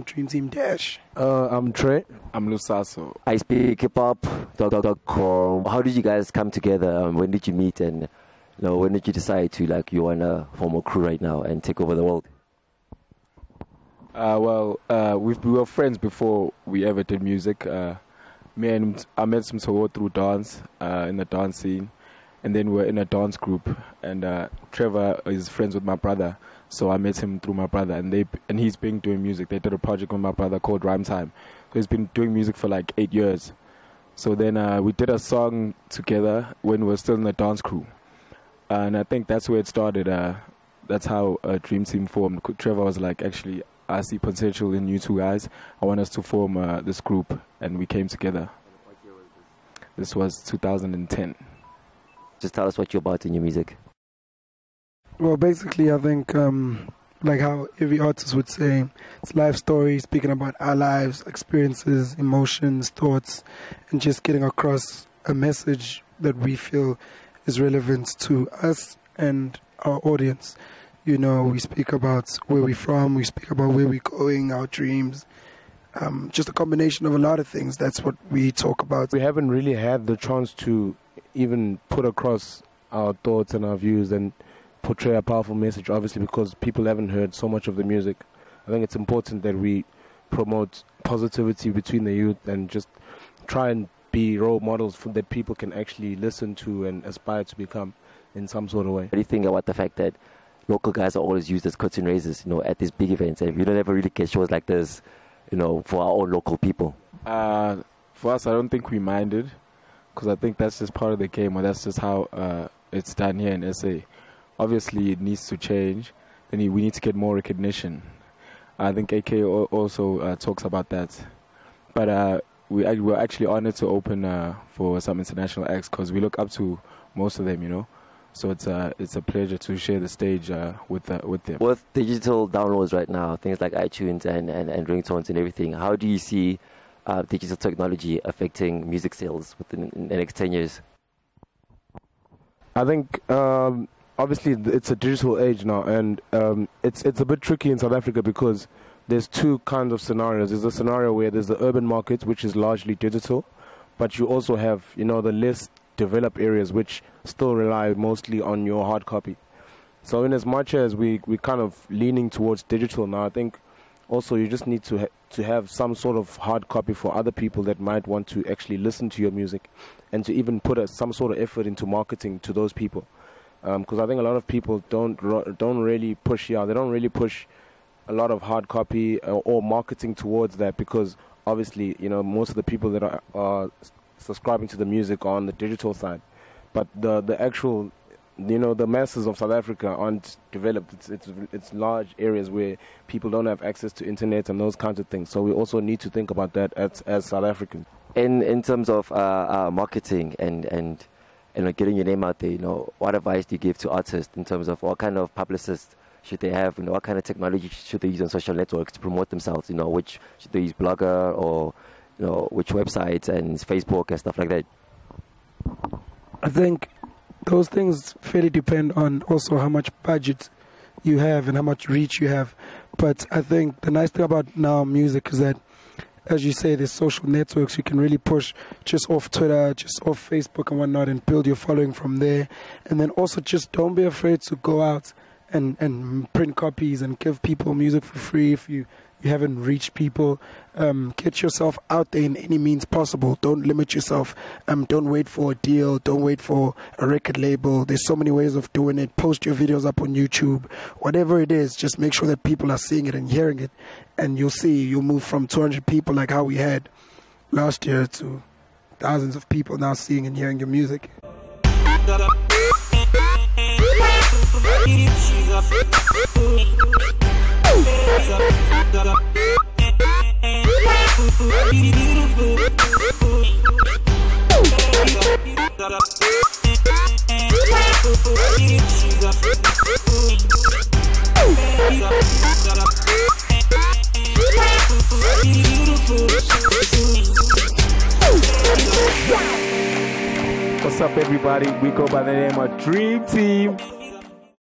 Dream Team Dash. I'm Trey. I'm Lusaso. ispeakhiphop.com. How did you guys come together? When did you meet, and when did you decide to you wanna form a crew right now and take over the world? We were friends before we ever did music. I met Simsogo through dance in the dance scene, and then we were in a dance group. And Trevor is friends with my brother, so I met him through my brother. And he's been doing music. They did a project with my brother called Dream Team. So he's been doing music for like 8 years. So then we did a song together when we were still in the dance crew, and I think that's where it started. That's how Dream Team formed. Trevor was like, actually, I see potential in you two guys. I want us to form this group, and we came together. What year was this? This was 2010. Just tell us what you're about in your music. Well, basically, I think, like how every artist would say, it's life stories, speaking about our lives, experiences, emotions, thoughts, and just getting across a message that we feel is relevant to us and our audience. We speak about where we're from, we speak about where we're going, our dreams, just a combination of a lot of things. That's what we talk about. We haven't really had the chance to even put across our thoughts and our views and portray a powerful message, obviously, because people haven't heard so much of the music. I think it's important that we promote positivity between the youth and just try and be role models that people can actually listen to and aspire to become in some sort of way. What do you think about the fact that local guys are always used as curtain raisers, at these big events, and we don't ever really get shows like this, for our own local people? For us, I don't think we minded, because I think that's just part of the game, or that's just how it's done here in SA. Obviously, it needs to change, and we need to get more recognition. I think AK also talks about that. But we're actually honored to open for some international acts, because we look up to most of them, So it's a pleasure to share the stage with them. With digital downloads right now, things like iTunes and ringtones and everything, how do you see digital technology affecting music sales within the next 10 years? I think obviously it's a digital age now, and it's a bit tricky in South Africa because there's two kinds of scenarios. There's a scenario where there's the urban market, which is largely digital, but you also have the less developed areas which still rely mostly on your hard copy. So in as much as we're kind of leaning towards digital now, I think also you just need to have some sort of hard copy for other people that might want to actually listen to your music, and to even put some sort of effort into marketing to those people, because I think a lot of people don't really push they don't really push a lot of hard copy or marketing towards that, because obviously most of the people that are subscribing to the music on the digital side, but the actual the masses of South Africa aren't developed. It's large areas where people don't have access to internet and those kinds of things. So we also need to think about that as South Africans. In terms of marketing and getting your name out there, what advice do you give to artists in terms of what kind of publicists should they have? What kind of technology should they use on social networks to promote themselves? Which should they use, Blogger or which websites and Facebook and stuff like that? I think those things fairly depend on also how much budget you have and how much reach you have. But I think the nice thing about now music is that, as you say, there's social networks. You can really push just off Twitter, just off Facebook and whatnot, and build your following from there. And then also just don't be afraid to go out and print copies and give people music for free if you haven't reached people. Get yourself out there in any means possible. Don't limit yourself. Don't wait for a deal. Don't wait for a record label. There's so many ways of doing it. Post your videos up on YouTube. Whatever it is, just make sure that people are seeing it and hearing it. And you'll see, you'll move from 200 people like how we had last year to thousands of people now seeing and hearing your music. What's up, everybody? We go by the name of Dream Team.